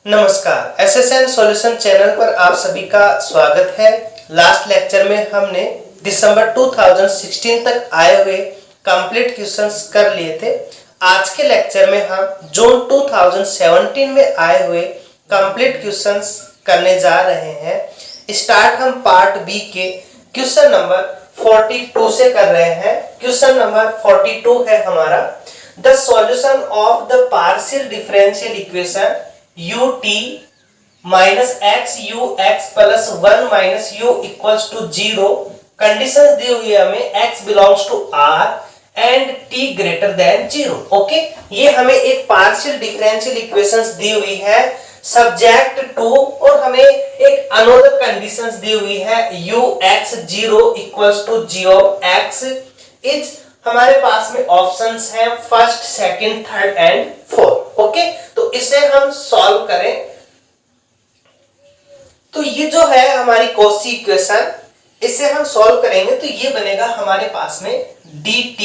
नमस्कार, SSN solution channel पर आप सभी का स्वागत है। लास्ट लेक्चर में हमने दिसंबर 2016 तक आए हुए कंप्लीट क्वेश्चंस कर लिए थे। आज के लेक्चर में हम जून 2017 में आए हुए कंप्लीट क्वेश्चंस करने जा रहे हैं। स्टार्ट हम पार्ट बी के क्वेश्चन नंबर 42 से कर रहे हैं। क्वेश्चन नंबर 42 है हमारा, the solution of the partial differential equation ut minus X U X plus 1 minus U equals to 0 conditions दी हुई है हमें x belongs to r and t greater than 0। Okay, ये हमें एक पार्शियल डिफरेंशियल इक्वेशंस दी हुई है सब्जेक्ट टू, और हमें एक अनदर कंडीशंस दी हुई है ux 0 equals to g of x is हमारे पास में ऑप्शंस हैं first, second, third and fourth. Okay, तो इसे हम सॉल्व करें तो ये जो है हमारी कॉची इक्वेशन, इसे हम सॉल्व करेंगे तो ये बनेगा हमारे पास में dt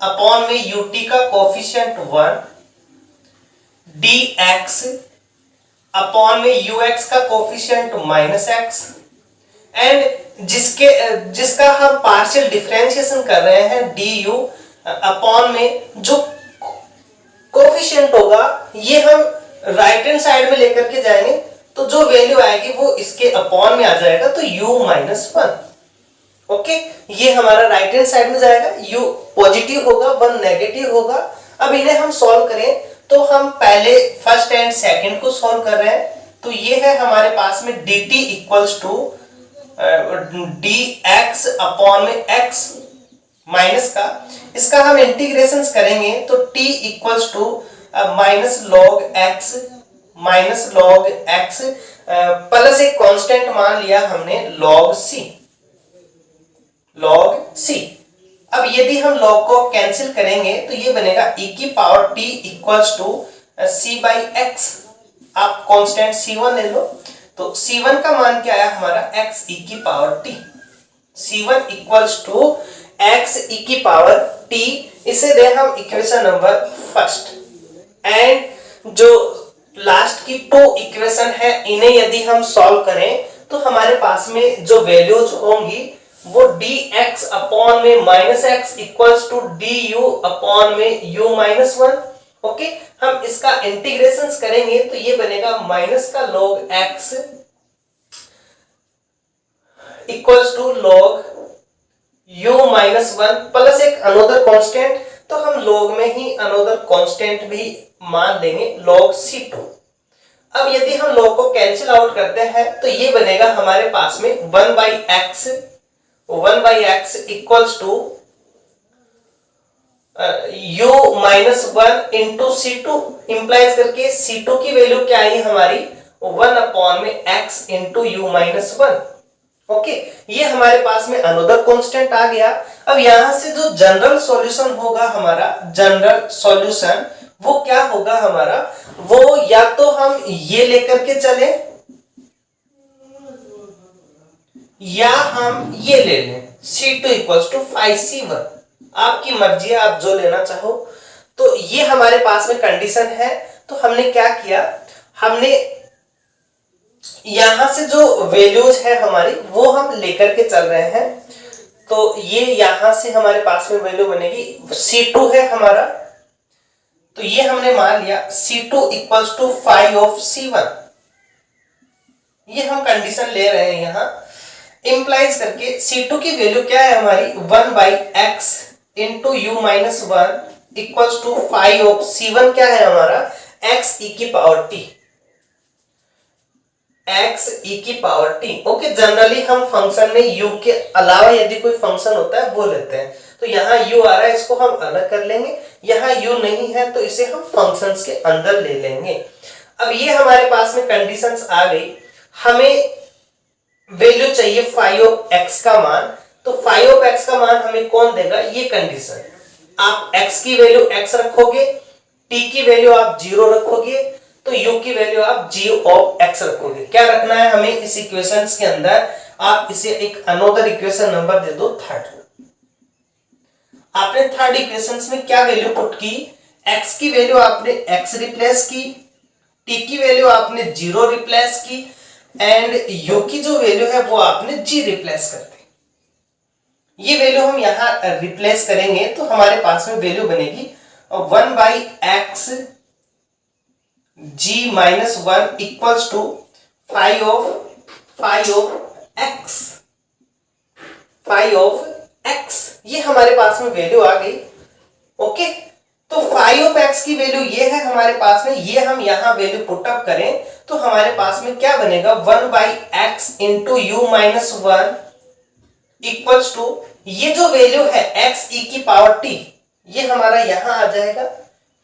अपॉन में ut का कोफिशिएंट 1, dx अपॉन में ux का कोफिशिएंट -x एंड जिसका हम पार्शियल डिफरेंशिएशन कर रहे हैं du अपॉन में जो कोफिशिएंट होगा ये हम राइट हैंड साइड में लेकर के जाएंगे तो जो वैल्यू आएगी वो इसके अपॉन में आ जाएगा, तो u-1। ओके, ये हमारा राइट हैंड साइड में जाएगा, u पॉजिटिव होगा, 1 नेगेटिव होगा। अब इन्हें हम सॉल्व करें तो हम पहले फर्स्ट एंड सेकंड को सॉल्व कर रहे हैं, तो ये है हमारे पास में dt equals to dx upon में x माइनस का, इसका हम इंटीग्रेशन करेंगे तो t equals to minus log x plus एक कांस्टेंट मान लिया हमने log c। अब यदि हम log को कैंसिल करेंगे तो ये बनेगा e की power t equals to c by x। आप कांस्टेंट c1 ले लो, तो c1 का मान क्या आया हमारा x e की power t, c1 equals to x e की पावर t। इसे दे हम इक्वेशन नंबर फर्स्ट, एंड जो लास्ट की 2 इक्वेशन है इन्हें यदि हम सॉल्व करें तो हमारे पास में जो वैल्यूज होंगी वो dx अपॉन में -x equals to du upon में u-1। ओके, हम इसका इंटीग्रेशन करेंगे तो ये बनेगा माइनस का log x equals to log u-1 plus एक अनदर कांस्टेंट, तो हम log में ही अनदर कांस्टेंट भी मान लेंगे log c2। अब यदि हम log को कैंसिल आउट करते हैं तो ये बनेगा हमारे पास में 1 by x equals to u-1 into c2, implies करके c2 की वैल्यू क्या आई हमारी 1 अपॉन में x इंटू u-1। ओके, ये हमारे पास में अनदर कांस्टेंट आ गया। अब यहां से जो जनरल सॉल्यूशन होगा हमारा, जनरल सॉल्यूशन वो क्या होगा हमारा, वो या तो हम ये लेकर के चले या हम ये ले लें c2 इक्वल्स टू 5c1। आपकी मर्जी है, आप जो लेना चाहो। तो ये हमारे पास में कंडीशन है, तो हमने क्या किया, हमने यहां से जो वैल्यूज है हमारी वो हम लेकर के चल रहे हैं। तो ये यहां से हमारे पास में वैल्यू बनेगी c2 है हमारा, तो ये हमने मान लिया c2 equals to 5 of c1। ये हम कंडीशन ले रहे हैं यहां, इंप्लाइज करके c2 की वैल्यू क्या है हमारी 1 by x into u-1 equals to 5 of c1 क्या है हमारा x e की पावर t, x e की पावर t। ओके, जनरली हम फंक्शन में u के अलावा यदि कोई फंक्शन होता है वो लेते हैं, तो यहाँ u आ रहा है, इसको हम अलग कर लेंगे। यहाँ u नहीं है तो इसे हम फंक्शंस के अंदर ले लेंगे। अब ये हमारे पास में कंडीशंस आ गई, हमें वैल्यू चाहिए 5 ऑफ x का मान, तो 5 ऑफ x का मान हमें कौन देगा, ये कंडीशन। आप x की वैल्यू x रखोगे, t की वैल्यू आप 0 रखोगे, तो u की वैल्यू आप g ऑफ x रखोगे। क्या रखना है हमें इस इक्वेशंस के अंदर, आप इसे एक अनदर इक्वेशन नंबर दे दो थर्ड। आपने थर्ड इक्वेशंस में क्या वैल्यू पुट की, x की वैल्यू आपने x रिप्लेस की, टी की वैल्यू आपने 0 रिप्लेस की एंड यू की जो वैल्यू है वो आपने जी रिप्लेस कर दी। ये वैल्यू हम यहां रिप्लेस करेंगे तो हमारे पास में वैल्यू बनेगी 1/x g minus 1 equals to 5 of x। ये हमारे पास में वैल्यू आ गई। ओके, तो 5 ऑफ x की वैल्यू ये है हमारे पास में, ये हम यहां वैल्यू पुट अप करें तो हमारे पास में क्या बनेगा 1/x into u minus 1 equals to, ये जो वैल्यू है x e की पावर t ये हमारा यहां आ जाएगा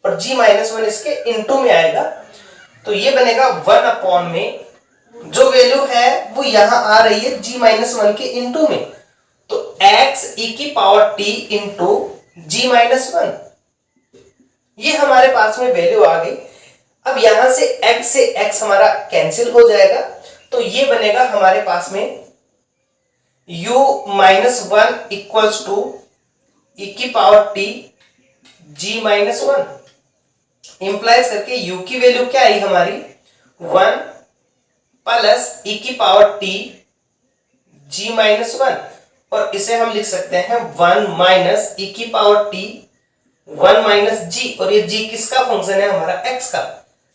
और g माइनस 1 इसके इंटू में आएगा, तो ये बनेगा 1 अपॉन में जो वैल्यू है वो यहां आ रही है g माइनस 1 के इंटू में, तो x e की power t into g minus 1, ये हमारे पास में वैल्यू आ गई। अब यहां से x हमारा कैंसिल हो जाएगा, तो ये बनेगा हमारे पास में u minus 1 equals to e की power t g minus 1, implies करके u की वैल्यू क्या आई हमारी 1 प्लस e की पावर t g माइनस 1, और इसे हम लिख सकते हैं 1 माइनस e की पावर t 1 माइनस g, और ये g किसका फंक्शन है हमारा x का।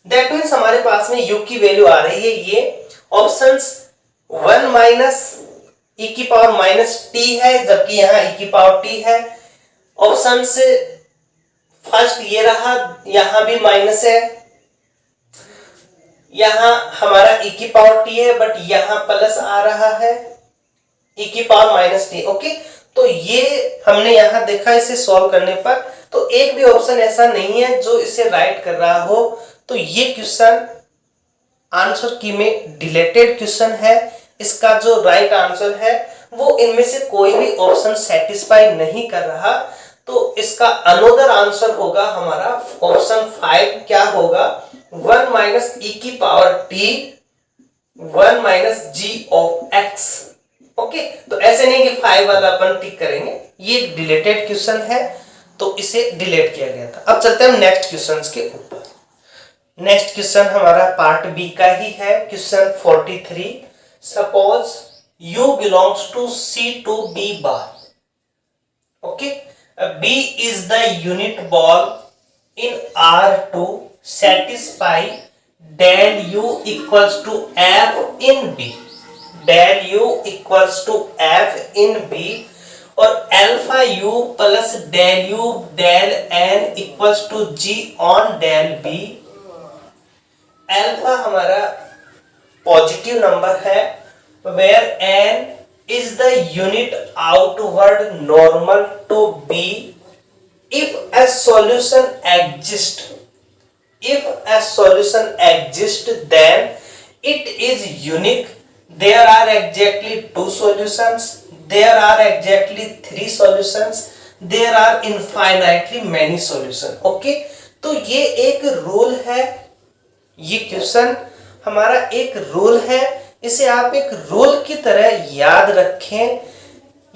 दैट मीन्स हमारे पास में u की वैल्यू आ रही है ये ऑप्शंस 1 माइनस e की पावर माइनस t है, जबकि यहाँ e की पावर t है। ऑप्शन से फर्स्ट ये रहा, यहां भी माइनस है, यहां हमारा e की पावर t है बट यहां प्लस आ रहा है e की पावर माइनस t। ओके, तो ये हमने यहां देखा इसे सॉल्व करने पर, तो एक भी ऑप्शन ऐसा नहीं है जो इसे राइट कर रहा हो, तो ये क्वेश्चन आंसर की में डिलेटेड क्वेश्चन है। इसका जो राइट आंसर है वो इनमें से कोई भी ऑप्शन सेटिस्फाई नहीं कर रहा, तो इसका अनदर आंसर होगा हमारा ऑप्शन 5, क्या होगा 1 माइनस e की power t 1 minus g of x। Okay, तो ऐसे नहीं कि 5 वाला अपन टिक करेंगे, ये डिलेटेड क्वेश्चन है तो इसे डिलीट किया गया था। अब चलते हैं हम नेक्स्ट क्वेश्चंस के ऊपर। नेक्स्ट क्वेश्चन हमारा पार्ट बी का ही है, question 43। Suppose u belongs to C to B bar. Okay, B is the unit ball in R to satisfy del U equals to F in B, del U equals to F in B, और alpha u plus del U del N equals to G on del B। Alpha हमारा positive number है, where N is the unit outward normal to B if a solution exists, then it is unique, there are exactly 2 solutions, there are exactly 3 solutions, there are infinitely many solutions। Okay, तो ये एक rule है, ये question हमारा एक rule है, इसे आप एक रूल की तरह याद रखें।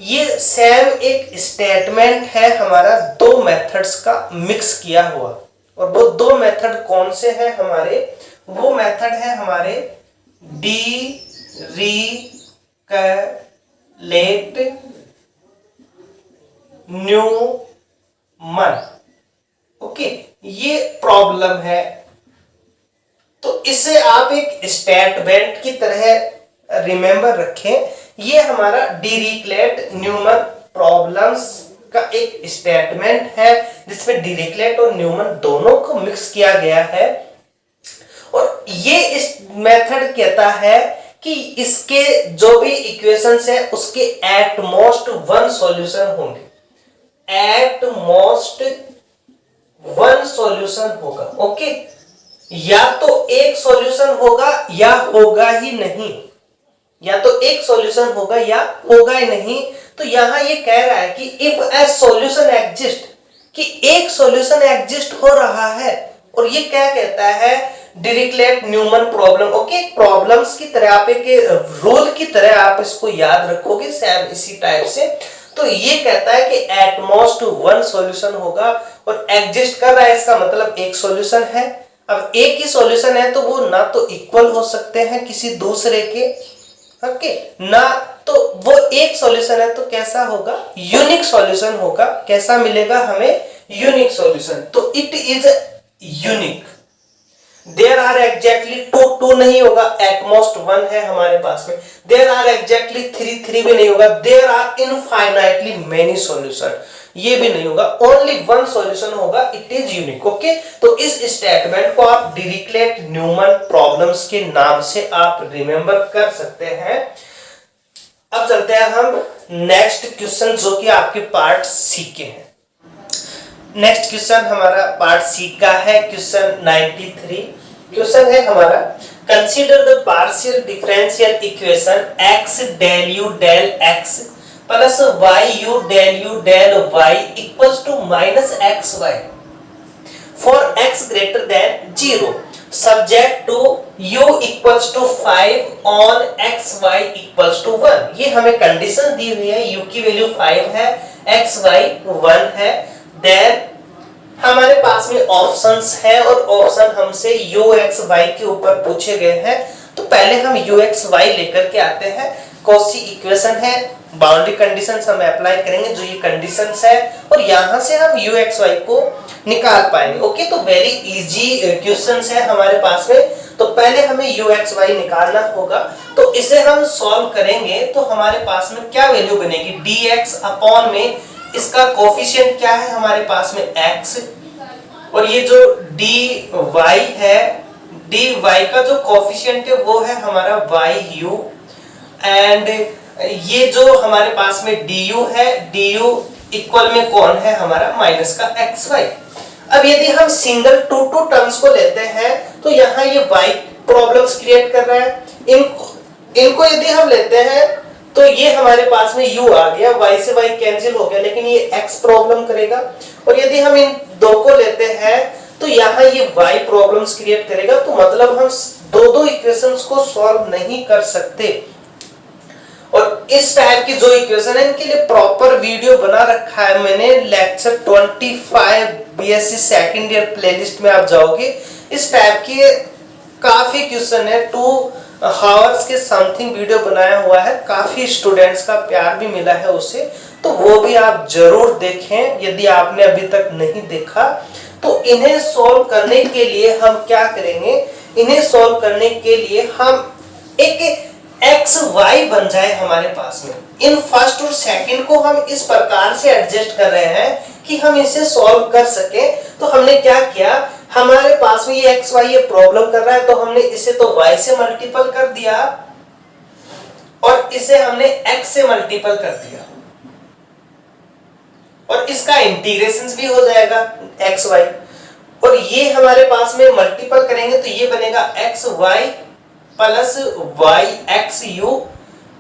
ये सेम एक स्टेटमेंट है हमारा 2 मेथड्स का मिक्स किया हुआ, और वो 2 मेथड कौन से हैं हमारे, वो मेथड है हमारे डिरिचलेट न्यूमन। ओके, ये प्रॉब्लम है, तो इसे आप एक स्टेटमेंट की तरह रिमेंबर रखें। ये हमारा डिरिचलेट न्यूमन प्रॉब्लम्स का एक स्टेटमेंट है जिसमें डिरिचलेट और न्यूमन दोनों को मिक्स किया गया है, और ये इस मेथड कहता है कि इसके जो भी इक्वेशंस है उसके एट मोस्ट 1 सॉल्यूशन होंगे, एट मोस्ट 1 सॉल्यूशन होगा। ओके, या तो एक सॉल्यूशन होगा या होगा ही नहीं, या तो एक सॉल्यूशन होगा या होगा ही नहीं। तो यहां ये कह रहा है कि इफ ए सॉल्यूशन एग्जिस्ट, कि एक सॉल्यूशन एग्जिस्ट हो रहा है, और ये क्या कहता है Dirichlet Neumann problem. Okay, problems की तरह आप एक रूल की तरह आप इसको याद रखोगे सेम इसी टाइप से। तो ये कहता है कि एट मोस्ट 1 सॉल्यूशन होगा, और एग्जिस्ट कर रहा है इसका मतलब एक सॉल्यूशन है। अब एक ही सॉल्यूशन है तो वो ना तो इक्वल हो सकते हैं किसी दूसरे के, ओके, ना तो वो एक सॉल्यूशन है तो कैसा होगा, यूनिक सॉल्यूशन होगा। कैसा मिलेगा हमें, यूनिक सॉल्यूशन। तो it is unique. There are exactly two नहीं होगा, एटमोस्ट 1 है हमारे पास में। देयर आर एग्जैक्टली 3 भी नहीं होगा। There are infinitely many solution, ये भी नहीं होगा। ओनली 1 सॉल्यूशन होगा, इट इज यूनिक। ओके, तो इस स्टेटमेंट को आप डिरिक्लेट न्यूमन प्रॉब्लम्स के नाम से आप रिमेंबर कर सकते हैं। अब चलते हैं हम नेक्स्ट क्वेश्चन, जो कि आपके पार्ट सी के हैं। नेक्स्ट क्वेश्चन हमारा पार्ट सी का है, क्वेश्चन 93। क्वेश्चन है हमारा, consider the partial differential equation x del u del x plus y u del u del y equals to minus xy for x greater than 0 subject to u equals to 5 on xy equals to 1। ये हमें condition दी हुई है, u की value 5 है, xy 1 है। Then हमारे पास में ऑप्शंस है और ऑप्शन हमसे u x y के ऊपर पूछे गए हैं। तो पहले हम u x y लेकर के आते हैं। कॉची इक्वेशन है, बाउंड्री कंडीशंस हम अप्लाई करेंगे, जो ये कंडीशंस है, और यहां से हम u x y को निकाल पाएंगे। ओके, तो वेरी इजी क्वेश्चंस है हमारे पास में। तो पहले हमें u x y निकालना होगा। तो इसे हम सॉल्व करेंगे तो हमारे पास में क्या वैल्यू बनेगी, dx अपॉन में इसका कोफिशिएंट क्या है हमारे पास में x, और ये जो dy है, dy का जो कोफिशिएंट है वो है हमारा yu, एंड ये जो हमारे पास में du है, du इक्वल में कौन है हमारा माइनस का xy। अब यदि हम सिंगल टू टर्म्स को लेते हैं तो यहाँ ये y प्रॉब्लम्स क्रिएट कर रहा है। इनको यदि हम लेते हैं तो ये हमारे पास में u आ गया, y से y कैंसिल हो गया, लेकिन ये x प्रॉब्लम करेगा। और यदि हम इन दो को लेते हैं तो यहाँ ये y प्रॉब्लम्स क्रिएट करेगा। तो मतलब हम दो इक्वेशंस को सॉल्व नहीं कर सकते। और इस टाइप की जो इक्वेशन है इनके लिए प्रॉपर वीडियो बना रखा है मैंने, lecture 25 BSc second year playlist में आप जाओगे, इस टाइप के काफी क्वेश्चन है, 2 हावर्स के समथिंग वीडियो बनाया हुआ है। काफी स्टूडेंट्स का प्यार भी मिला है उससे, तो वो भी आप जरूर देखें यदि आपने अभी तक नहीं देखा। तो इन्हें सॉल्व करने के लिए हम क्या करेंगे, इन्हें सॉल्व करने के लिए हम एक x y बन जाए हमारे पास में। इन फर्स्ट और सेकंड को हम इस प्रकार से एडजस्ट कर रहे हैं कि हम इसे सॉल्व कर सके। तो हमने क्या किया, हमारे पास में ये x y ये प्रॉब्लम कर रहा है, तो हमने इसे तो y से मल्टीपल कर दिया और इसे हमने x से मल्टीपल कर दिया, और इसका इंटीग्रेशन भी हो जाएगा x y। और ये हमारे पास में मल्टीपल करेंगे तो ये बनेगा x y plus y x u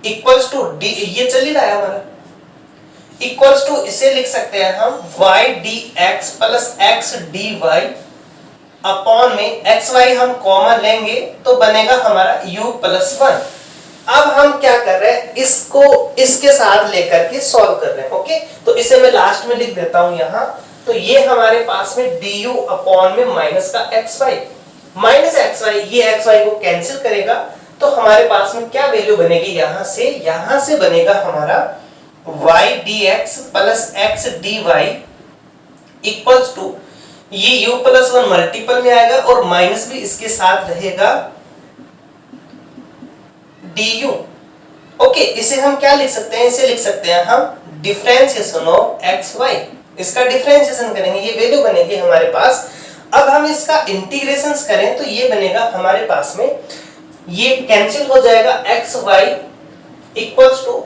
equals to d, ये चल ही रहा है हमारा, इक्वल्स टू इसे लिख सकते हैं हम y dx plus x dy upon में x y हम कॉमन लेंगे तो बनेगा हमारा u प्लस 1। अब हम क्या कर रहे हैं, इसको इसके साथ लेकर के सॉल्व कर रहे हैं। ओके, तो इसे मैं लास्ट में लिख देता हूं यहां। तो ये हमारे पास में du अपॉन में माइनस का xy, माइनस xy, ये xy को कैंसिल करेगा तो हमारे पास में क्या वैल्यू बनेगी, यहां से बनेगा हमारा y dx plus x dy equals to, ये u प्लस 1 मल्टीपल में आएगा और माइनस भी इसके साथ रहेगा du। ओके, इसे हम क्या लिख सकते हैं, इसे लिख सकते हैं हम डिफरेंशिएशन ऑफ x y। इसका डिफरेंशिएशन करेंगे, ये वैल्यू बनेगी हमारे पास। अब हम इसका इंटीग्रेशंस करें तो ये बनेगा हमारे पास में, ये कैंसिल हो जाएगा x y इक्वल्स टू,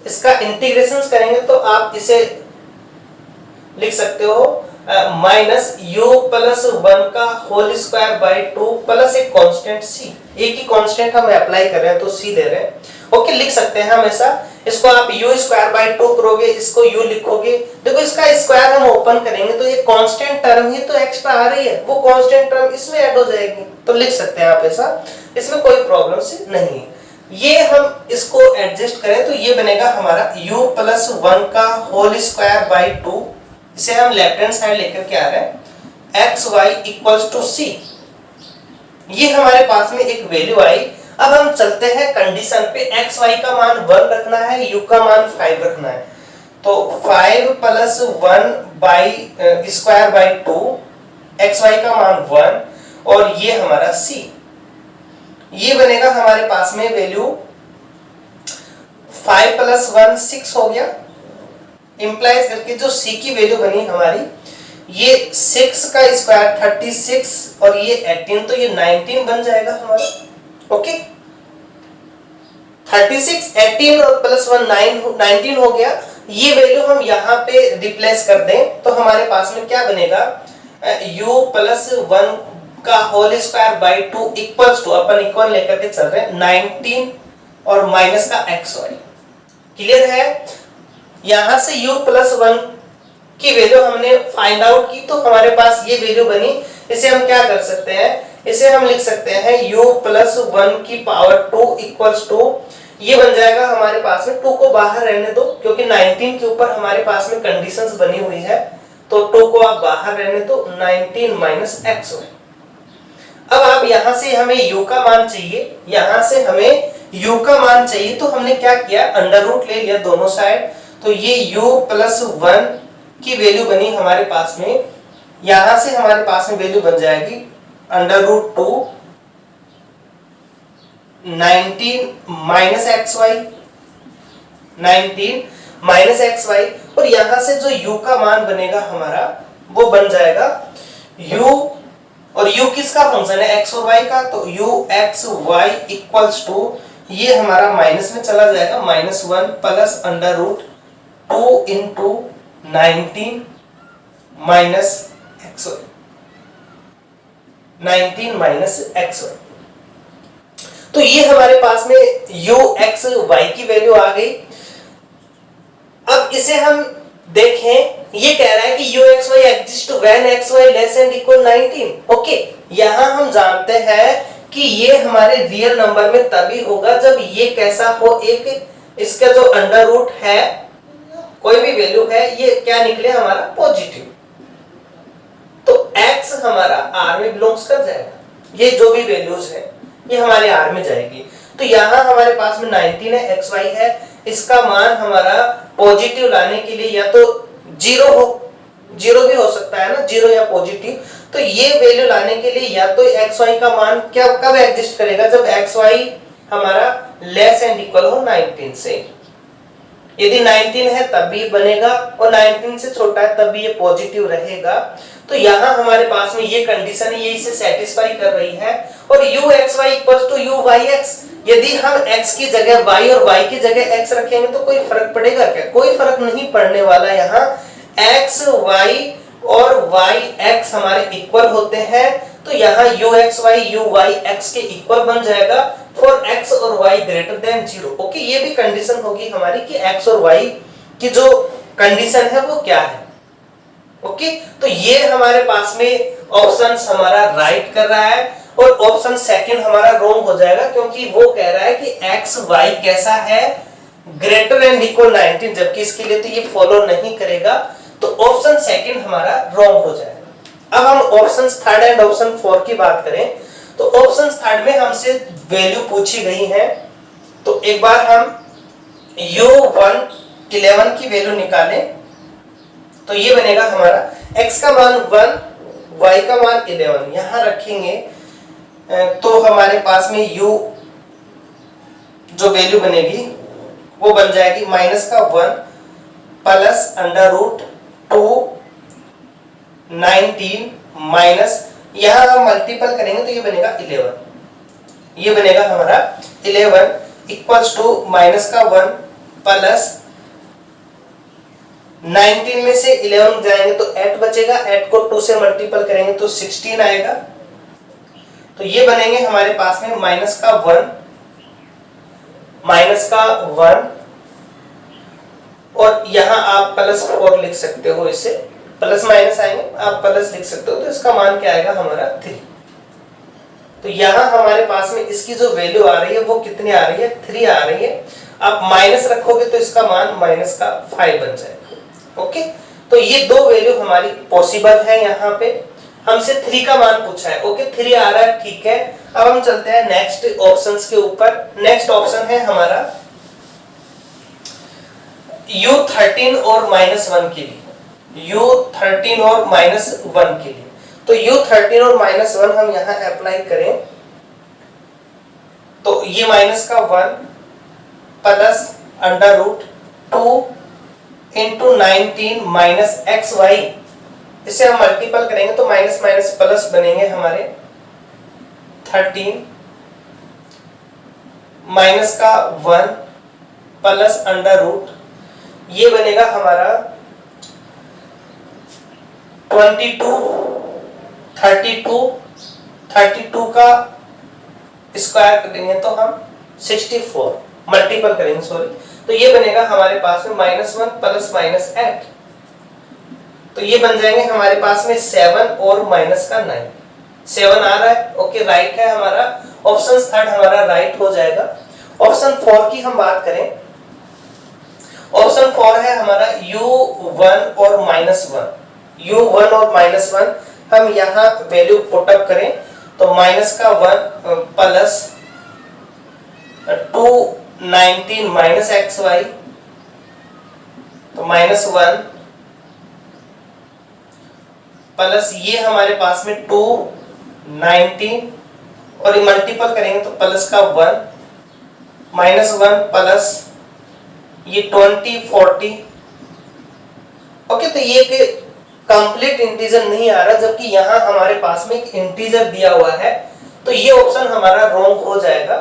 इसका इंटीग्रेशंस करेंगे तो आप इसे लिख सकते हो माइनस u प्लस 1 का होल स्क्वायर बाय 2 प्लस एक कांस्टेंट c। एक ही कांस्टेंट हम अप्लाई कर रहे हैं तो c दे रहे हैं। ओके, लिख सकते हैं हम ऐसा। इसको आप u स्क्वायर बाय 2 करोगे, इसको u लिखोगे। देखो इसका स्क्वायर हम ओपन करेंगे तो ये कांस्टेंट टर्म ही तो एक्स्ट्रा आ रही है, वो कांस्टेंट टर्म इसमें ऐड हो जाएगी। तो लिख सकते हैं आप ऐसा, इसमें कोई प्रॉब्लम से नहीं है। ये हम इसको एडजस्ट करें तो ये बनेगा हमारा u प्लस 1 का होल स्क्वायर बाय 2, इसे हम लेफ्ट हैंड साइड लेकर के आ रहे हैं, x y equals to c। ये हमारे पास में एक वैल्यू आई। अब हम चलते हैं कंडीशन पे, एक्स वाई का मान 1 रखना है, यू का मान 5 रखना है। तो 5 plus 1 by square by 2, x y का मान 1 और ये हमारा सी, ये बनेगा हमारे पास में वैल्यू 5 प्लस 1 6 हो गया। इंप्लाइज करके जो सी की वैल्यू बनी हमारी, ये 6 का स्क्वायर 36 और ये 18, तो ये 19 बन जाएगा हमारा। ओके, 36 18 और प्लस 1 19 हो गया। ये वैल्यू हम यहाँ पे रिप्लेस कर दें तो हमारे पास में क्या बनेगा, u प्लस 1 का whole square by 2 equals to, अपन इक्वल लेकर के चल रहे हैं, 19 और माइनस का एक्स वाई। क्लियर है? यहां से u प्लस 1 की वैल्यू हमने फाइंड आउट की तो हमारे पास ये वैल्यू बनी। इसे हम क्या कर सकते हैं, इसे हम लिख सकते हैं u प्लस 1 की पावर 2 इक्वल्स टू, ये बन जाएगा हमारे पास में, 2 को बाहर रहने दो क्योंकि 19 के ऊपर हमारे पास में कंडीशंस बनी हुई है, तो 2 को आप बाहर रहने दो, 19 माइनस एक्स वाई। अब आप यहां से हमें u का मान चाहिए, यहां से हमें u का मान चाहिए, तो हमने क्या किया, अंडर रूट ले लिया दोनों साइड, तो ये u प्लस 1 की वैल्यू बनी हमारे पास में, यहां से हमारे पास में वैल्यू बन जाएगी under root 2 19 minus x y, 19 minus x y, और यहां से जो u का मान बनेगा हमारा वो बन जाएगा u, और u किसका फंक्शन है, x और y का, तो u x y equals to, ये हमारा माइनस में चला जाएगा, -1 plus under root 2 into 19 minus x y, 19 minus x y. तो ये हमारे पास में u x y की वैल्यू आ गई। अब इसे हम देखें, ये कह रहा है कि u x y exist when x y less and equal 19। Okay, यहां हम जानते हैं कि ये हमारे रियल नंबर में तभी होगा जब ये कैसा हो, एक इसका जो अंडर रूट है, कोई भी वैल्यू है, ये क्या निकले हमारा पॉजिटिव, तो x हमारा r में बिलोंग्स कर जाएगा। ये जो भी वैल्यूज है ये हमारे r में जाएगी। तो यहाँ हमारे पास में 19 है, xy है, इसका मान हमारा पॉजिटिव लाने के लिए या तो 0 हो, 0 भी हो सकता है ना, 0 या पॉजिटिव, तो ये वैल्यू लाने के लिए या तो xy का मान क्या कब एग्जिस्ट करेगा, जब xy हमारा लेस एंड इक्वल हो 19 से। यदि 19 है तब भी बनेगा और 19 से छोटा है तब भी ये पॉजिटिव रहेगा। तो यहाँ हमारे पास में ये कंडीशन है, ये इसे सेटिस्फाई कर रही है। और uxy इक्वल्स टू uyx, यदि हम x की जगह y और y की जगह x रखेंगे तो कोई फर्क पड़ेगा क्या, कोई फर्क नहीं पड़ने वाला। यहाँ x y और y x हमारे इक्वल होते हैं, तो यहाँ uxy uyx के इक्वल बन जाएगा फॉर x और y ग्रेटर देन 0। ओके, ये भी कंडीशन होगी हमारी कि x और y की जो कंडीशन है वो क्या है। ओके, तो ये हमारे पास में ऑप्शन हमारा राइट कर रहा है और ऑप्शन सेकंड हमारा रॉन्ग हो जाएगा, क्योंकि वो कह रहा है कि x y कैसा है, ग्रेटर एंड इक्वल 19, जबकि इसके लिए तो ये फॉलो नहीं करेगा, तो ऑप्शन सेकंड हमारा रॉन्ग हो जाएगा। अब हम ऑप्शन थर्ड एंड ऑप्शन 4 की बात करें, तो ऑप्शन थर्ड में हमसे वैल्यू पूछी गई है, तो एक बार हम u1 11 की वैल्यू निकालें, तो ये बनेगा हमारा x का मान 1, y का मान 11, यहां रखेंगे तो हमारे पास में u जो वैल्यू बनेगी वो बन जाएगी माइनस का 1 प्लस अंडर रूट 2 19 माइनस, यहां हम मल्टीपल करेंगे तो ये बनेगा 11, ये बनेगा हमारा 11 इक्वल्स टू माइनस का 1 प्लस 19 में से 11 जाएंगे तो 8 बचेगा, 8 को 2 से मल्टीपल करेंगे तो 16 आएगा, तो ये बनेंगे हमारे पास में माइनस का 1 और यहां आप प्लस 4 लिख सकते हो, इसे प्लस माइनस आएंगे, आप प्लस लिख सकते हो, तो इसका मान क्या आएगा हमारा 3। तो यहां हमारे पास में इसकी जो वैल्यू आ रही है वो कितनी आ रही है, 3 आ रही है। आप माइनस रखोगे तो इसका मान माइनस का 5 बन जाएगा। ओके, तो ये दो वैल्यू हमारी पॉसिबल है यहाँ पे। हमसे 3 का मान पूछा है। ओके 3 आ रहा है, ठीक है। अब हम चलते हैं नेक्स्ट ऑप्शंस के ऊपर। नेक्स्ट ऑप्शन है हमारा U13 और -1 के लिए, U13 और -1 के लिए। तो U13 और -1 हम यहां अप्लाई करें तो ये माइनस का 1 प्लस √2 इंटू 19 माइनस XY, इसे हम मल्टीपल करेंगे तो माइनस माइनस प्लस बनेंगे हमारे 13 माइनस का 1 प्लस √, ये बनेगा हमारा 32 का स्क्वायर करेंगे तो हम 64 मल्टीपल करेंगे, सॉरी, तो ये बनेगा हमारे पास में -1 प्लस -8, तो ये बन जाएंगे हमारे पास में 7 और माइनस का 9, 7 आ रहा है। ओके राइट है हमारा ऑप्शन थर्ड हमारा राइट हो जाएगा। ऑप्शन 4 की हम बात करें, ऑप्शन 4 है हमारा U1 और -1, U1 और -1 हम यहाँ वैल्यू पुट अप करें तो माइनस का 1 प्लस 219 माइनस XY, तो -1 प्लस ये हमारे पास में 219 और ये मल्टीपल करेंगे तो प्लस का 1 -1 प्लस ये 2040। ओके तो ये एक कंप्लीट इंटीजर नहीं आ रहा, जबकि यहां हमारे पास में एक इंटीजर दिया हुआ है, तो ये ऑप्शन हमारा रॉन्ग हो जाएगा।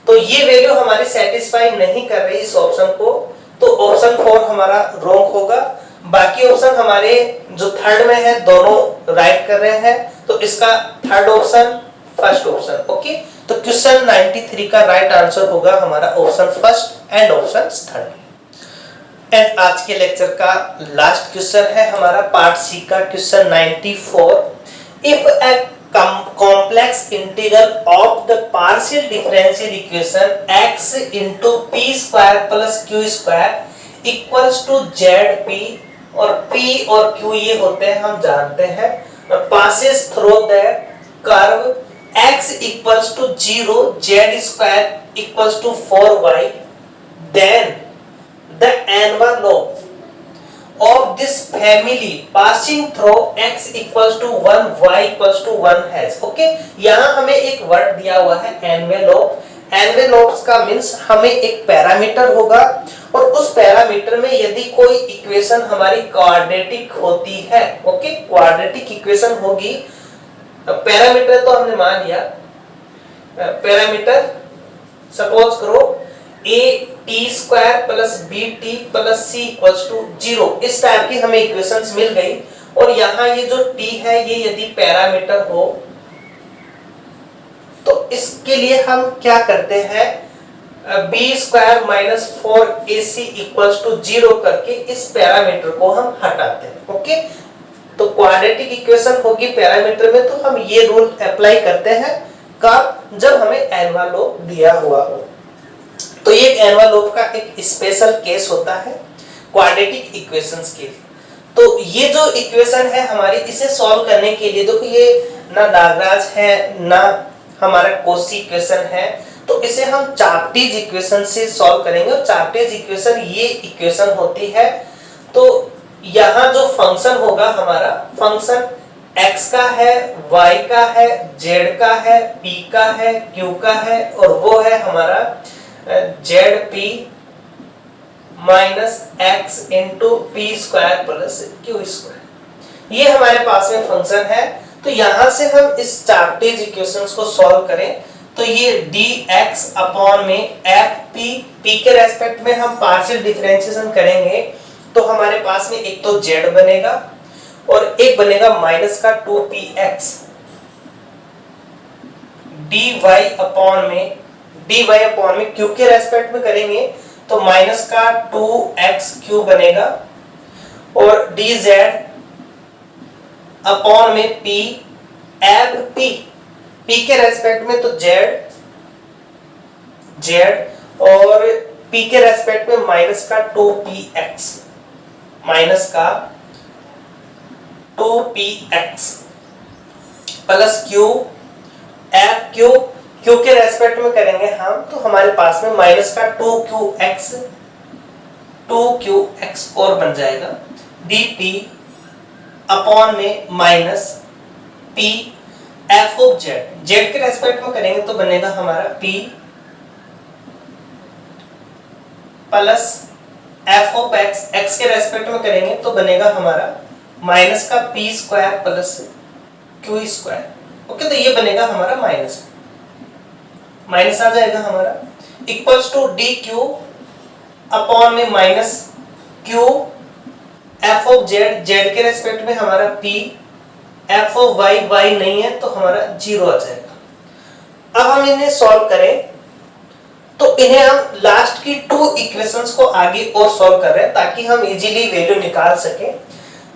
तो ये वैल्यू हमारी सेटिस्फाई नहीं कर रही इस ऑप्शन को, तो ऑप्शन 4 हमारा रॉन्ग होगा। बाकी ऑप्शन हमारे जो थर्ड में है दोनों राइट कर रहे हैं, तो इसका third option first option. Okay तो क्वेश्चन 93 का राइट आंसर होगा हमारा option first and option third. And आज के लेक्चर का लास्ट क्वेश्चन है हमारा पार्ट सी का question 94। If A complex integral of the partial differential equation x into p square plus q square equals to zp, और p और q ये होते हैं हम जानते हैं, passes through the curve x equals to 0, z square equals to 4y, then the envelope of this family passing through x equals to 1, y equals to 1 has। Okay यहाँ हमें एक वर्ड दिया हुआ है एनवेलोप। एनवेलोप्स का मींस हमें एक parameter होगा, और उस पैरामीटर में यदि कोई इक्वेशन हमारी क्वाड्रेटिक होती है, ओके क्वाड्रेटिक इक्वेशन होगी, पैरामीटर तो हमने मान लिया, पैरामीटर सपोज करो a(t² + b(t + c) = 0, इस टाइप की हमें इक्वेशंस मिल गई। और यहाँ ये जो t है ये यदि पैरामीटर हो तो इसके लिए हम क्या करते हैं, b² - 4ac = 0 करके इस पैरामीटर को हम हटाते हैं। ओके तो क्वाड्रेटिक इक्वेशन होगी पैरामीटर में, तो हम ये रूल अप्लाई करते हैं कब, जब हमें एनवेलोप दिया हुआ हो। तो ये एनवेलोप का एक स्पेशल केस होता है क्वाड्रेटिक इक्वेशंस के लिए। तो ये जो इक्वेशन है हमारी, इसे सॉल्व करने के लिए देखो ये ना लाग्रांज है ना हमारा कॉची इक्वेशन है, तो इसे हम चार्टेज इक्वेशन से सॉल्व करेंगे। और चार्टेज इक्वेशन ये इक्वेशन होती है, तो यहाँ जो फंक्शन होगा हमारा, फंक्शन x का है, y का है, z का है, p का है, q का है, और वो है हमारा zp minus x into p² plus q²। ये हमारे पास में फंक्शन है। तो यहां से हम इस चार्टेज इक्वेशंस को सॉल्व करें तो ये dx अपॉन में fp, p के रेस्पेक्ट में हम पार्शियल डिफरेंशिएशन करेंगे तो हमारे पास में एक तो z बनेगा और एक बनेगा माइनस का 2px, dy अपॉन में q के रेस्पेक्ट में करेंगे तो माइनस का 2x³ बनेगा, और dz अपॉन में p fp, p के रेस्पेक्ट में तो z और p के रेस्पेक्ट में माइनस का 2px, माइनस का 2px। Plus Q F Q, Q के रेस्पेक्ट में करेंगे हम तो हमारे पास में माइनस का 2qx और बन जाएगा dp अपॉन में minus p f of z, z के रेस्पेक्ट में करेंगे तो बनेगा हमारा p plus f of x, x के रेस्पेक्ट में करेंगे तो बनेगा हमारा माइनस का p square plus q square. Okay, तो ये बनेगा हमारा माइनस माइनस आ जाएगा हमारा equals to D Q upon में minus Q F of Z, Z के रेस्पेक्ट में हमारा p F of Y, Y नहीं है तो हमारा 0 आ जाएगा। अब हम इन्हें सॉल्व करें तो इन्हें हम लास्ट की 2 इक्वेशंस को आगे और सॉल्व कर रहे हैं ताकि हम इजीली वैल्यू निकाल सकें।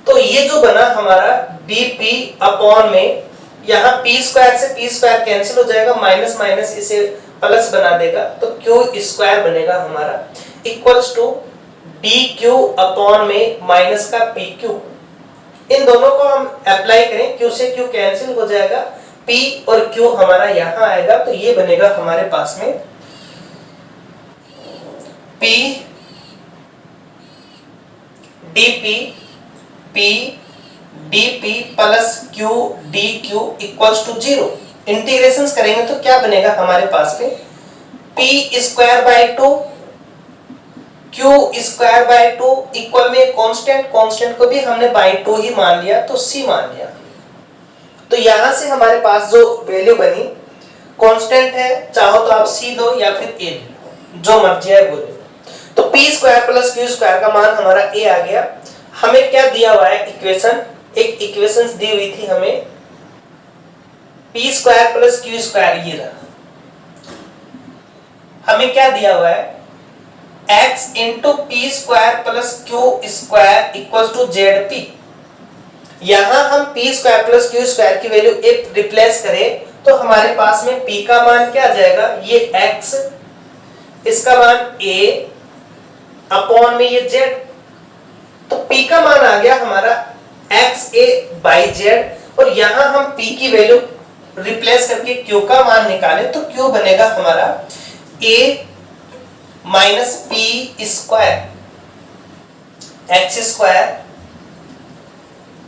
तो ये जो बना हमारा dp अपॉन में, यहाँ p स्क्वायर से p स्क्वायर कैंसिल हो जाएगा, माइनस माइनस इसे प्लस बना देगा तो q स्क्वायर बनेगा हमारा इक्वल्स टू dq अपॉन में माइनस का pq। इन दोनों को हम अप्लाई करें, q से q कैंसिल हो जाएगा, p और q हमारा यहाँ आएगा तो ये बनेगा हमारे पास में p dp p dp plus q dq equals to 0। Integrations करेंगे तो क्या बनेगा हमारे पास में p square by 2 q square by 2 equal में कांस्टेंट, कांस्टेंट को भी हमने बाय 2 ही मान लिया तो c मान लिया। तो यहां से हमारे पास जो वैल्यू बनी कांस्टेंट है, चाहो तो आप c लो या फिर a लो, जो मर्जी है वो लो। तो p square plus q square का मान हमारा a आ गया। हमें क्या दिया हुआ है इक्वेशन, एक इक्वेशंस दी हुई थी हमें p square plus q square, ये रहा। हमें क्या दिया हुआ है x into p square plus q square equal to z p. यहां हम p square plus q square की वैल्यू एक रिप्लेस करें तो हमारे पास में p का मान क्या आ जाएगा, ये x, इसका मान a अपॉन में ये z, तो p का मान आ गया हमारा xa बाई z और यहां हम p की वैल्यू रिप्लेस करके q का मान निकालें तो q बनेगा हमारा a minus P square x square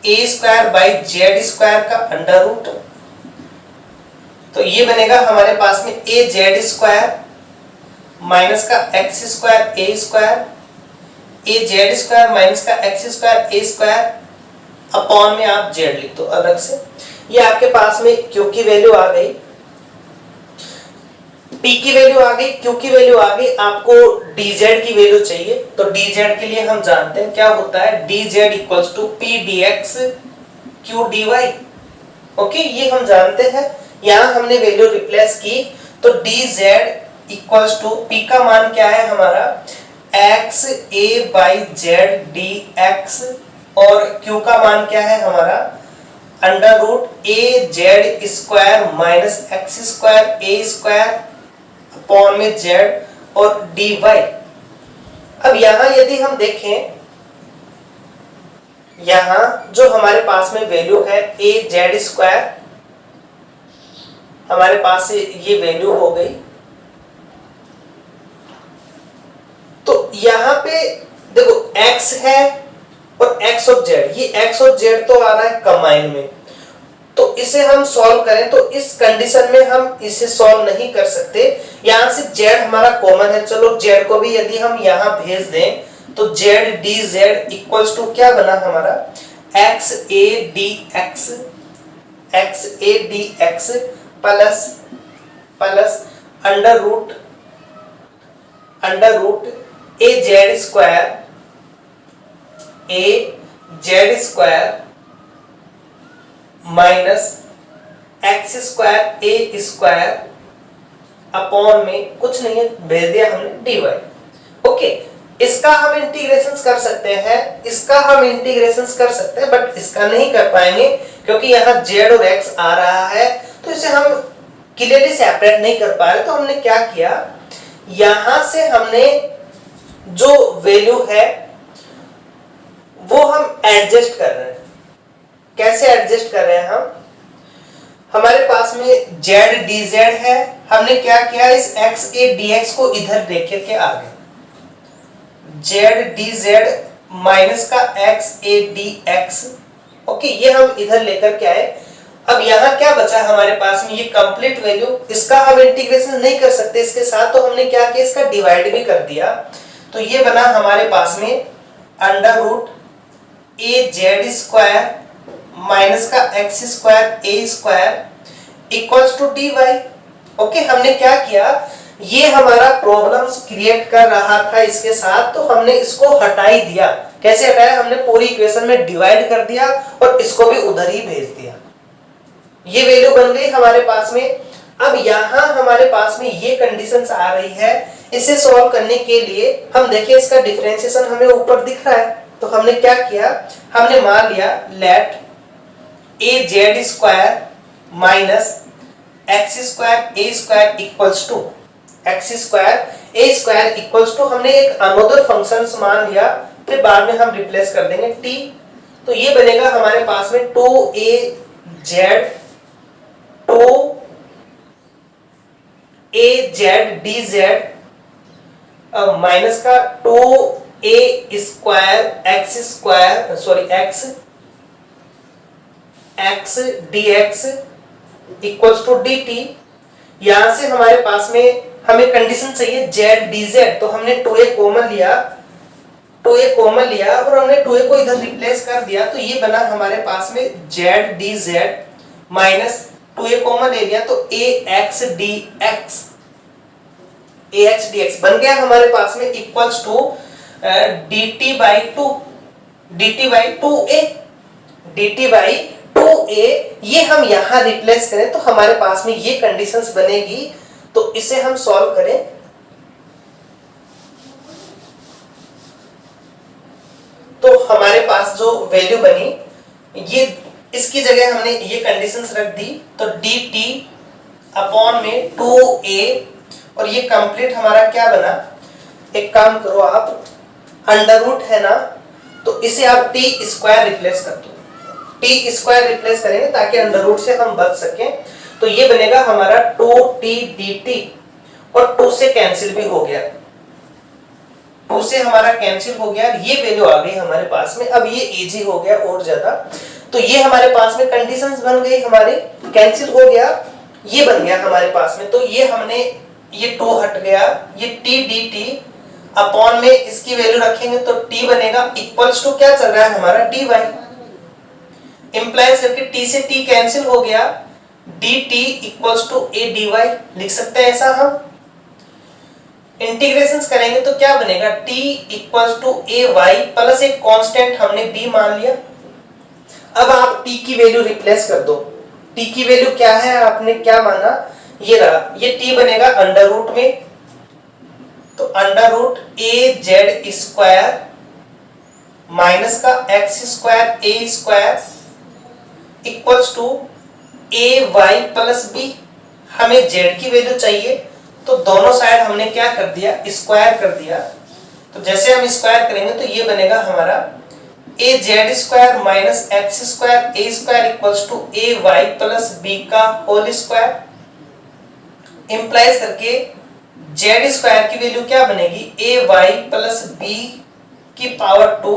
A square by Z square का अंडर रूट। तो ये बनेगा हमारे पास में ए जेड स्क्वायर माइनस का एक्स स्क्वायर ए स्क्वायर, ए जेड स्क्वायर माइनस का एक्स स्क्वायर ए स्क्वायर अपॉन में आप जेड लिख दो अलग से। ये आपके पास में क्यू की वैल्यू आ गई, p की वैल्यू आ गई, q की वैल्यू आ गई। आपको dz की वैल्यू चाहिए तो dz के लिए हम जानते हैं क्या होता है, dz equals to p dx q dy। Okay, ये हम जानते हैं। यहाँ हमने वैल्यू रिप्लेस की तो dz इक्वल्स टू p का मान क्या है हमारा x a by z dx और q का मान क्या है हमारा under root a z square minus x square a square upon में z और dy। अब यहां यदि हम देखें, यहां जो हमारे पास में वैल्यू है a z स्क्वायर, हमारे पास ये वैल्यू हो गई। तो यहां पे देखो x है और x और z, ये x और z तो आ रहा है कंबाइन में, तो इसे हम सॉल्व करें तो इस कंडीशन में हम इसे सॉल्व नहीं कर सकते। यहां से z हमारा कॉमन है, चलो z को भी यदि हम यहां भेज दें तो z dz इक्वल्स टू क्या बना हमारा xa dx plus plus under root a z square minus x square A square upon में कुछ नहीं है, भेज दिया हमने dy। ओके, इसका हम इंटीग्रेशंस कर सकते हैं, इसका हम इंटीग्रेशंस कर सकते हैं, बट इसका नहीं कर पाएंगे क्योंकि यहाँ z और x आ रहा है तो इसे हम क्लियरली सेपरेट नहीं कर पा रहे। तो हमने क्या किया, यहां से हमने जो वैल्यू है वो हम एडजस्ट कर रहे हैं। कैसे एडजस्ट कर रहे हैं हम, हमारे पास में जेड डी जेड है, हमने क्या किया इस एक्स ए डी एक्स को इधर लेकर के आ गए, जेड डी जेड माइनस का x A D x, okay ये हम इधर लेकर के आए। अब यहाँ क्या बचा हमारे पास में, ये कंप्लीट वैल्यू, इसका हम इंटीग्रेशन नहीं कर सकते इसके साथ, तो हमने क्या किया इसका डिवाइड भी कर दिया। तो ये बना हमारे पास में under root a z square minus का x square A square equals to d y. Okay हमने क्या किया, ये हमारा प्रॉब्लम्स क्रिएट कर रहा था इसके साथ, तो हमने इसको हटा ही दिया। कैसे हटाया, हमने पूरी इक्वेशन में डिवाइड कर दिया और इसको भी उधर ही भेज दिया। ये वैल्यू बन गई हमारे पास में। अब यहां हमारे पास में ये कंडीशंस आ रही है, इसे सॉल्व करने के लिए हम देखिए इसका डिफरेंशिएशन हमें ऊपर दिख रहा है, तो हमने क्या किया, हमने मान लिया let a z square minus x square A square equals to x square A square equals to, हमने एक अनदर फंक्शंस मान लिया, फिर बाद में हम रिप्लेस कर देंगे टी। तो ये बनेगा हमारे पास में 2a z 2a z d z minus का 2a square x x dx equals to dt। यहां से हमारे पास में हमें कंडीशन चाहिए जेड डी जेड, तो हमने 2a कॉमन लिया और हमने 2a को इधर रिप्लेस कर दिया, तो ये बना हमारे पास में Z d z minus 2a common ले लिया, तो ax dx बन गया हमारे पास में equals to dt by 2a। ये हम यहां रिप्लेस करें तो हमारे पास में ये कंडीशंस बनेगी, तो इसे हम सॉल्व करें। तो हमारे पास जो वैल्यू बनी, ये इसकी जगह हमने ये कंडीशंस रख दी, तो dt अपॉन में 2a, और ये कंप्लीट हमारा क्या बना, एक काम करो आप, अंडर रूट है ना, तो इसे आप टी स्क्वायर रिप्लेस कर दो, टी स्क्वायर रिप्लेस करेंगे ताकि अंडर रूट से हम बच सकें। तो ये बनेगा हमारा 2t dt, और 2 से कैंसिल भी हो गया, 2 से हमारा कैंसिल हो गया, ये वैल्यू आ गई हमारे पास में। अब ये इजी हो गया और ज्यादा, तो ये हमारे पास में कंडीशंस बन गई हमारी, कैंसिल हो गया, ये बन गया हमारे पास में। तो ये हमने ये 2 हट गया, ये t dt अपॉन में इसकी वैल्यू रखेंगे तो t बनेगा इक्वल्स टू क्या चल रहा है हमारा dy, इंप्लाइज करके t से t कैंसिल हो गया, dt equals to a dy लिख सकते हैं ऐसा हम। इंटीग्रेशंस करेंगे तो क्या बनेगा, t equals to a y plus एक कांस्टेंट हमने b मान लिया। अब आप t की वैल्यू रिप्लेस कर दो, t की वैल्यू क्या है आपने क्या माना, ये रहा, ये t बनेगा अंडर रूट में, तो under root a Z square minus का x square A square equals to a y plus b। हमें z की वैल्यू चाहिए, तो दोनों साइड हमने क्या कर दिया, स्क्वायर कर दिया। तो जैसे हम स्क्वायर करेंगे तो ये बनेगा हमारा a Z square minus x square A square equals to a y plus b का होल स्क्वायर, इंप्लाइज करके z स्क्वायर की वैल्यू क्या बनेगी, a y प्लस b की पावर 2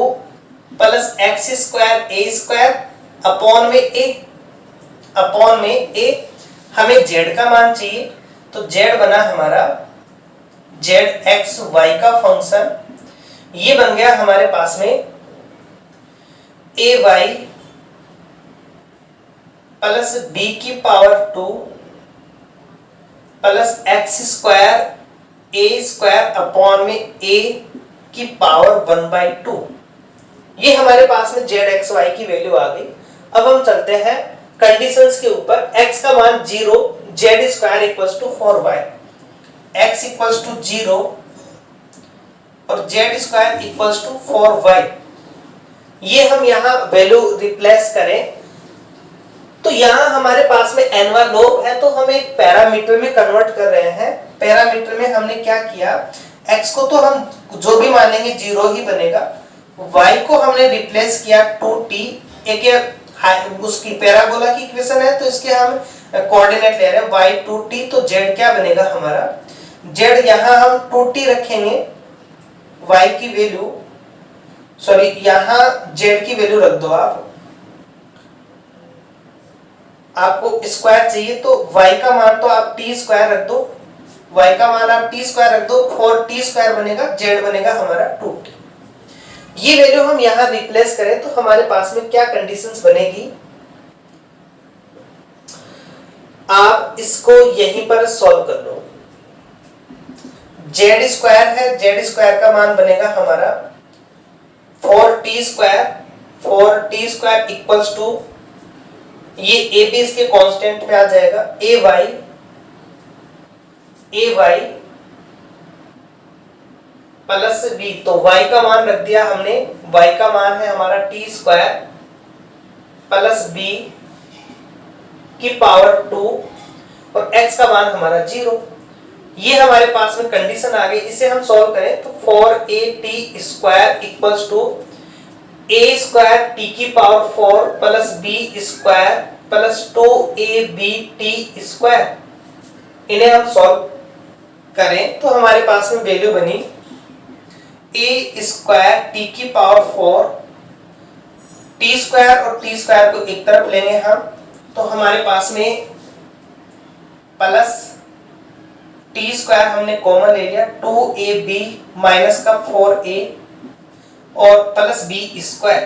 प्लस एक्स स्क्वायर ए स्क्वायर अपॉन में a। हमें z का मान चाहिए, तो z बना हमारा z x y का फंक्शन, ये बन गया हमारे पास में a y प्लस b की पावर 2 प्लस एक्स स्क्वायर ए स्क्वायर अपॉन में a की पावर 1/2। ये हमारे पास में z x y की वैल्यू आ गई। अब हम चलते हैं कंडीशंस के ऊपर, x का मान 0, z square equals to 4y, x equals to 0 और z square equals to 4y। ये हम यहाँ वैल्यू रिप्लेस करें तो यहाँ हमारे पास में एनवलप है, तो हम एक पैरामीटर में कन्वर्ट कर रहे हैं। पैरामीटर में हमने क्या किया, x को तो हम जो भी मानेंगे 0 ही बनेगा, y को हमने रिप्लेस किया 2t, एक उसकी पैराबोला की इक्वेशन है तो इसके हम कोऑर्डिनेट ले रहे हैं y2t, तो z क्या बनेगा हमारा, z यहां हम 2t रखेंगे, y की वैल्यू सॉरी यहां z की वैल्यू रख दो आपको स्क्वायर चाहिए तो y का मान तो आप t स्क्वायर रख दो, y का मान आप t स्क्वायर रख दो, 4t स्क्वायर बनेगा, z बनेगा हमारा 2t। ये वैल्यू हम यहां रिप्लेस करें तो हमारे पास में क्या कंडीशंस बनेगी, आप इसको यहीं पर सॉल्व कर लो। z स्क्वायर है, z स्क्वायर का मान बनेगा हमारा 4t square, 4t square equals to, ये a b इसके कांस्टेंट में आ जाएगा, ay प्लस b, तो y का मान रख दिया हमने, y का मान है हमारा t स्क्वायर प्लस b की पावर 2 और x का मान हमारा 0। ये हमारे पास में कंडीशन आ गई, इसे हम सॉल्व करें तो 4at square equals to a square t की power 4 plus b square plus 2abt square. इन्हें हम सॉल्व करें तो हमारे पास में वैल्यू बनी a स्क्वायर t की पावर 4, t स्क्वायर और t स्क्वायर को एक तरफ लेंगे हम, तो हमारे पास में प्लस t स्क्वायर हमने कॉमन ले लिया, 2ab माइनस का 4a और plus b square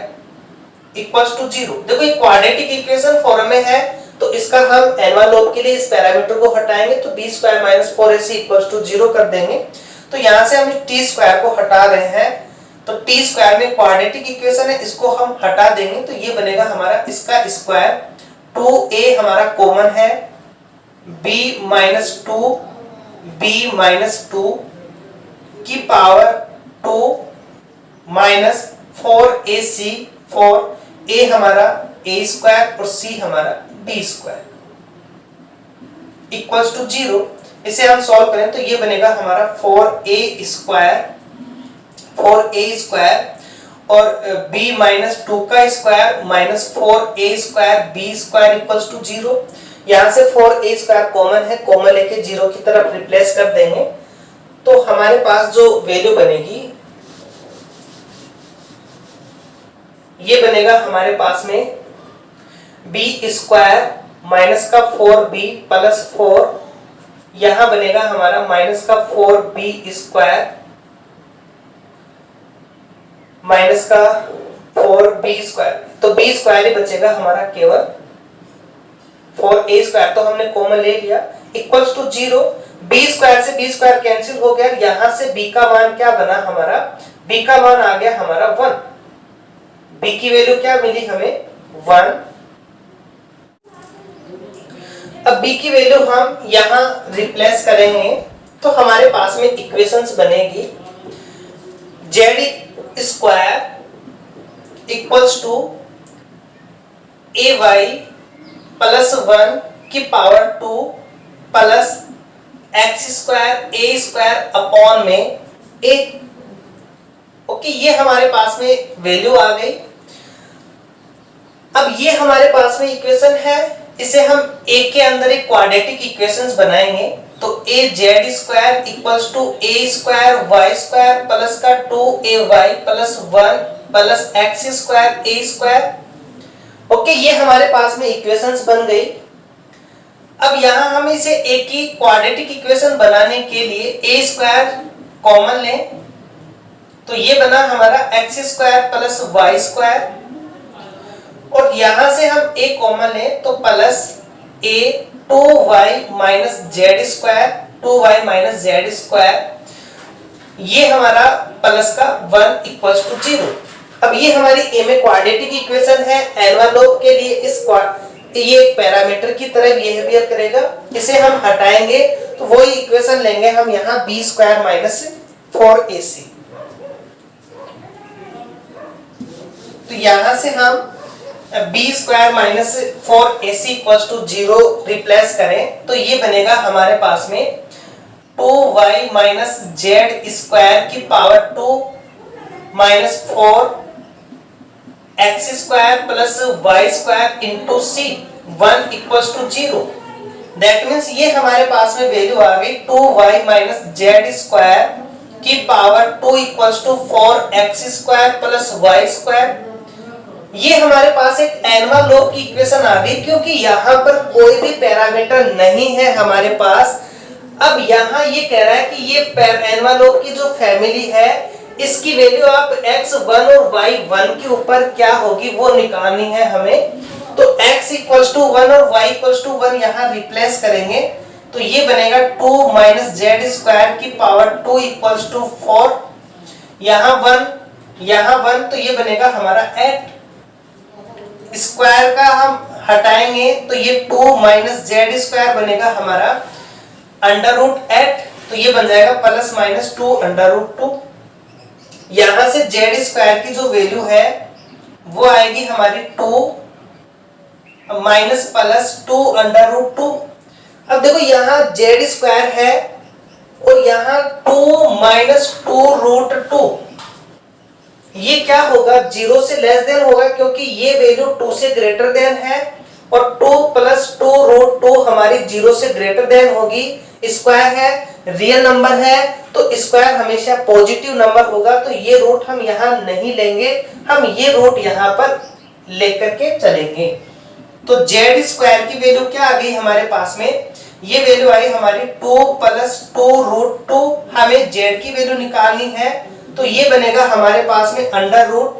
equals to 0। देखो ये क्वाड्रेटिक इक्वेशन फॉर्म में है, तो इसका हम एनवेलोप के लिए इस पैरामीटर को हटाएंगे तो b square minus 4ac equals to 0 कर देंगे। तो यहां से हम t स्क्वायर को हटा रहे हैं, तो t स्क्वायर में क्वाड्रेटिक इक्वेशन है, इसको हम हटा देंगे तो ये बनेगा हमारा इसका स्क्वायर, 2a हमारा कॉमन है, b माइनस 2 की पावर 2 माइनस 4ac, 4a हमारा a स्क्वायर और c हमारा b स्क्वायर इक्वल्स टू 0। इसे हम सॉल्व करें तो ये बनेगा हमारा 4a स्क्वायर और b माइनस 2 का square minus 4a square b square equals to 0। यहां से 4a स्क्वायर कॉमन है, कॉमन लेके 0 की तरफ रिप्लेस कर देंगे तो हमारे पास जो वैल्यू बनेगी ये बनेगा हमारे पास में b स्क्वायर माइनस का 4b प्लस 4, यहां बनेगा हमारा माइनस का 4b स्क्वायर माइनस का 4b स्क्वायर, तो b स्क्वायर ही बचेगा हमारा केवल, 4a स्क्वायर तो हमने कॉमन ले लिया इक्वल्स टू 0। b स्क्वायर से b स्क्वायर कैंसिल हो गया, यहां से b का मान क्या बना हमारा, b का मान आ गया हमारा 1, b की वैल्यू क्या मिली हमें 1। अब b की वैल्यू हम यहां रिप्लेस करेंगे तो हमारे पास में इक्वेशंस बनेगी, z square equals to ay plus 1 की power 2 plus x square a square upon में a। ओके, ये हमारे पास में वैल्यू आ गई। अब ये हमारे पास में इक्वेशन है, इसे हम a के अंदर एक क्वाड्रेटिक इक्वेशंस बनाएंगे तो a z square equals to a square y square plus का 2ay plus 1 plus x square a square. Okay, ये हमारे पास में इक्वेशंस बन गई। अब यहां हम इसे a की क्वाड्रेटिक इक्वेशन बनाने के लिए a स्क्वायर कॉमन लें तो ये बना हमारा x square plus y square और यहां से हम a कॉमन लें तो plus a 2y minus z square, 2y minus z square, ये हमारा प्लस का 1 इक्वल्स टू 0। अब ये हमारी a में क्वाड्रेटिक इक्वेशन है, एनवेलोप के लिए ये एक पैरामीटर की तरह बिहेवियर करेगा, इसे हम हटाएंगे तो वही इक्वेशन लेंगे हम यहाँ b स्क्वायर माइनस 4ac। तो यहां से हम b square minus 4ac equals to 0 replace करें तो ये बनेगा हमारे पास में 2y माइनस z स्क्वायर की power 2 minus 4 x square plus y square into c 1 equals to 0। That means ये हमारे पास में वैल्यू आ गई 2y माइनस जेड स्क्वायर की power 2 equals to 4x square plus y square. ये हमारे पास एक एनवा लॉग की इक्वेशन आ गई, क्योंकि यहाँ पर कोई भी पैरामीटर नहीं है हमारे पास। अब यहाँ ये कह रहा है कि ये एनवा लॉग की जो फैमिली है इसकी वैल्यू आप x1 और y1 के ऊपर क्या होगी वो निकालनी है हमें। तो x इक्वल्स टू 1 और y इक्वल्स टू 1 यहाँ रिप्लेस करेंगे तो ये बनेगा 2 माइनस जेड स्क्वायर की पावर 2 इक्वल्स टू 4, यहाँ 1 तो ये बनेगा हमारा 8। स्क्वायर का हम हटाएंगे तो ये 2 माइनस जेड स्क्वायर बनेगा हमारा अंडर रूट 8, तो ये बन जाएगा प्लस माइनस 2 अंडर रूट 2। यहां से जेड स्क्वायर की जो वैल्यू है वो आएगी हमारी 2 माइनस प्लस 2 अंडर रूट 2। अब देखो यहाँ जेड स्क्वायर है और यहाँ 2 माइनस 2 रूट 2, ये क्या होगा 0 से लेस देन होगा, क्योंकि ये वैल्यू 2 से ग्रेटर देन है और 2 प्लस 2 रूट 2 हमारी 0 से ग्रेटर देन होगी। स्क्वायर है, रियल नंबर है तो स्क्वायर हमेशा पॉजिटिव नंबर होगा, तो ये रूट हम यहाँ नहीं लेंगे, हम ये रूट यहाँ पर लेकर के चलेंगे। तो जेड स्क्वायर की वैल्यू क्या आ गई हमारे पास में, ये वैल्यू आई हमारी 2 प्लस 2 रूट 2। हमें जेड की वैल्यू निकालनी है तो ये बनेगा हमारे पास में under root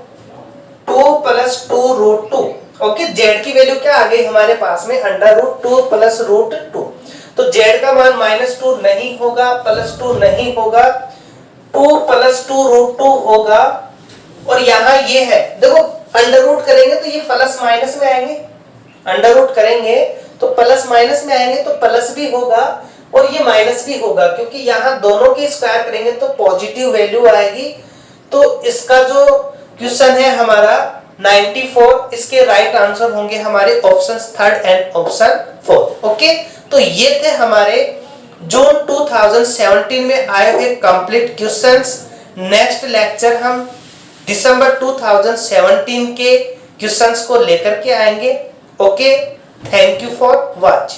2 plus 2 root 2। Okay, z की वैल्यू क्या आ गई हमारे पास में अंडर रूट 2 प्लस रूट 2। तो जेड का मान -2 नहीं होगा, +2 नहीं होगा, 2 प्लस 2 रूट 2 होगा। और यहाँ ये है, देखो अंडर रूट करेंगे तो ये प्लस माइनस में आएंगे, अंडर रूट करेंगे तो प्लस माइनस में आएंगे तो प्लस भी होगा और ये माइनस भी होगा, क्योंकि यहाँ दोनों की स्क्वायर करेंगे तो पॉजिटिव वैल्यू आएगी। तो इसका जो क्वेश्चन है हमारा 94, इसके राइट आंसर होंगे हमारे ऑप्शन 3 एंड ऑप्शन 4। ओके, तो ये थे हमारे जून 2017 में आए हुए कंप्लीट क्वेश्चंस। नेक्स्ट लेक्चर हम दिसंबर 2017 के क्वेश्चंस को लेकर के आएंगे। Okay, thank you for watch.